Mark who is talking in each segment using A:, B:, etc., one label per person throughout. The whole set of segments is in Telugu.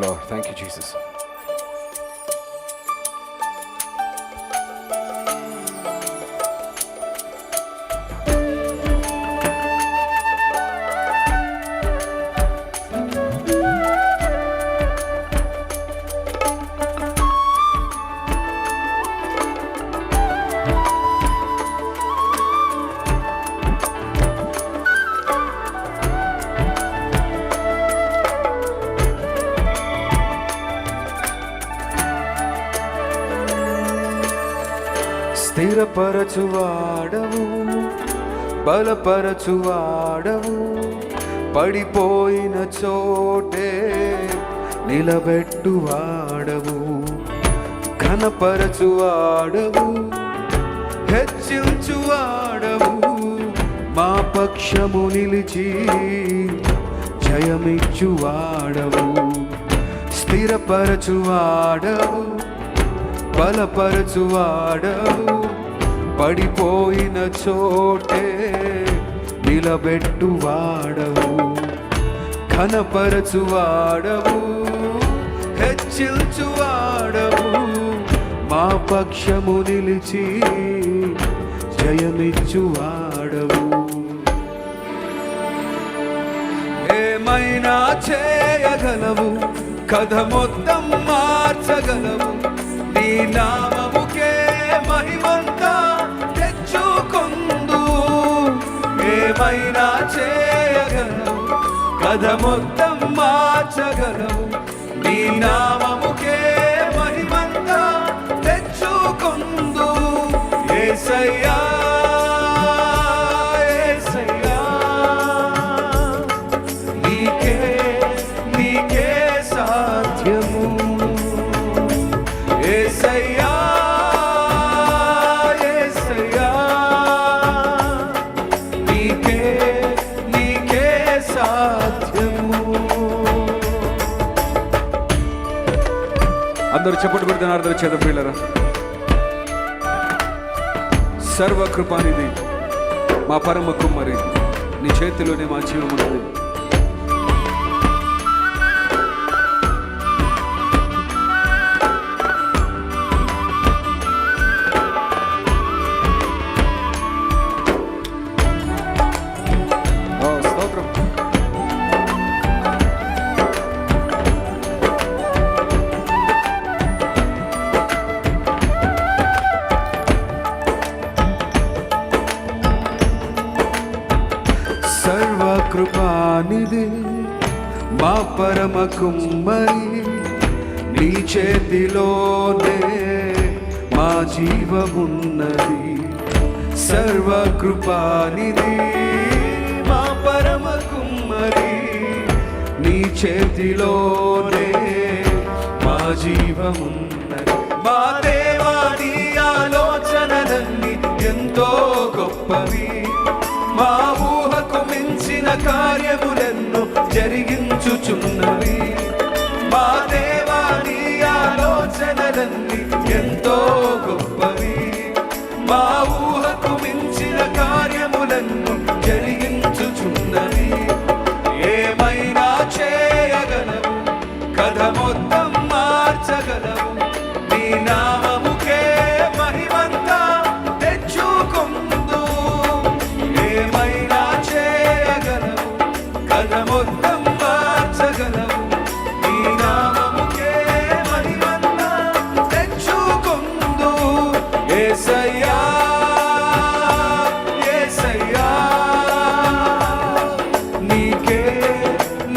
A: Lord, thank you, Jesus. స్థిరపరచువాడవు, బలపరచువాడవు, పడిపోయిన చోటే నిలబెట్టువాడవు, ఘనపరచువాడవు, హెచ్చించువాడవు, మా పక్షము నిలిచి జయమిచ్చువాడవు. స్థిరపరచువాడవు, బలపరచువాడవు, పడిపోయిన చోటే నిలబెట్టువాడవు, ఘనపరచువాడవు, హెచ్చించువాడవు, మా పక్షము నిలిచి జయమిచ్చువాడవు. ఏమైనా చేయగలవు, కథ మొత్తం మార్చగలవు, నీ నామముకే మహిమంతా తెచ్చుకొందు. ఏమైనా చేయగలవు, కథ మొత్తం మార్చగలవు, నీ నామముకే మహిమంతా తెచ్చుకొందు. యేసయ్యా యేసయ్యా, నీకే నీకే సాధ్యము. యేసయ్యా యేసయ్యా, నీకే నీకే సాధ్యము. అందరూ చెప్పండి పెడుతున్నారు, అందరూ చేద్దాం పిల్లరా. సర్వకృపానిధి మా పరమ కుమ్మరి, నీ చేతిలోనే మా జీవం ఉన్నది. సర్వకృపానిధి మా పరమ కుమ్మరి, నీ చేతిలోనే మా జీవమున్నది. సర్వకృపానిధి మా పరమ కుమ్మరి, నీ చేతిలోనే మా జీవమున్నది. మా దేవా, నీ ఆలోచనలన్నీ ఎంతో గొప్పవి, మా ఊహకు మించిన కార్యములెన్నో జరిగించుచున్నవి. మా దేవా, నీ ఆలోచనలన్నీ ఎంతో గొప్పవి, మా ఊహకు మించిన కార్యములెన్నో జరిగించుచున్నవి. ఏమైనా చేయగలవు, కథ మొత్తం మార్చగలవు, నీ నామముకే మహిమంతా తెచ్చుకొందు. ఏమైనా చేయగలవు, కథ మొత్తం మార్చగలవు, నీ నామముకే మహిమంతా తెచ్చుకొందు. యేసయ్యా యేసయ్యా, నీకే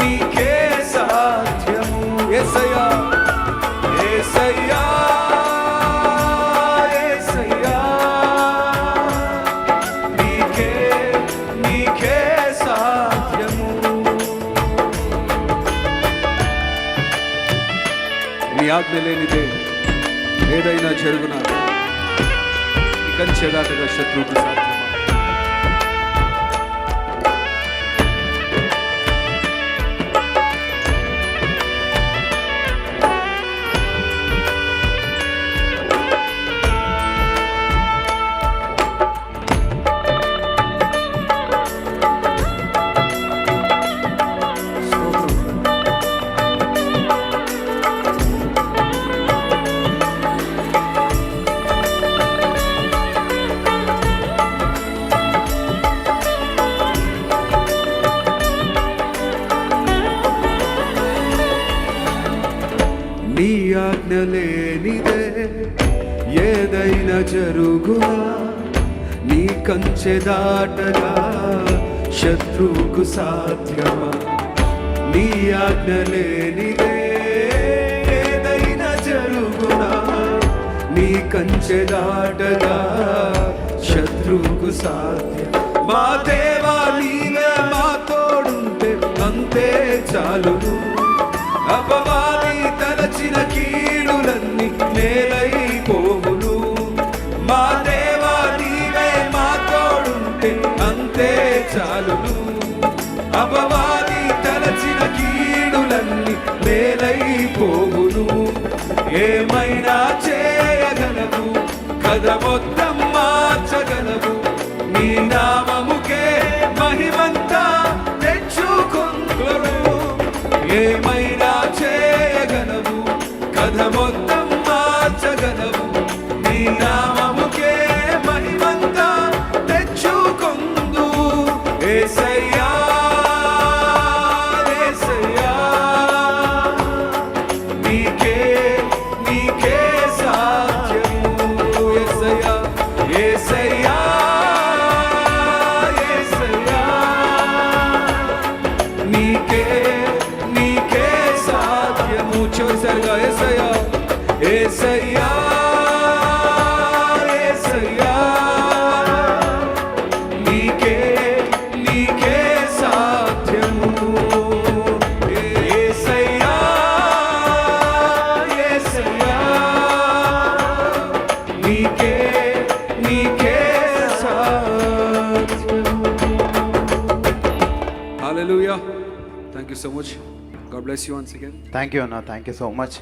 A: నీకే సాధ్యము. యేసయ్యా యేసయ్యా యేసయ్యా, నీకే నీకే సాధ్యము. నీ ఆజ్ఞ లేనిదే ఏదైనా జరుగునా, కంచెదాటగా శత్రువుకు సాధ్యమా? నీ ఆజ్ఞ లేనిదే ఏదైనా జరుగునా, నీ కంచె దాటగా శత్రువుకు సాధ్యమా? నీ ఆజ్ఞ లేనిదే ఏదైనా జరుగునా, నీ కంచె దాటగా శత్రువుకు సాధ్యం. మా దేవా నీవే మా తోడుంటే అంతే చాలును. అపవాది తలచిన కీడులన్నీ నేలైపోవును. మా దేవా నీవే మా తోడుంటే అంతే చాలును. అపవాది తలచిన కీడులన్నీ నేలైపోవును. ఏమైనా చేయగలవు, కథ మొత్తం మార్చగలవు. నీ నామముకే మహిమంతా తెచ్చుకొందురు. ఏమైనా చేయగలవు, కథ మొత్తం మార్చగలవు. నీ నామముకే మహిమంతా తెచ్చుకొందు. యేసయ్యా యేసయ్యా, నీకే నీకే సాధ్యము. యేసయ్యా యేసయ్యా యేసయ్యా, నీకే నీకే సాధ్యము. చివరిసారిగా యేసయ్యా యేసయ్యా యేసయ్యా, నీకే నీకే సాధ్యము. యేసయ్యా యేసయ్యా, నీకే నీకే సాధ్యము. Hallelujah. Thank you so much. God bless you once again.
B: Thank you అన్న, థ్యాంక్ యూ సో మచ్.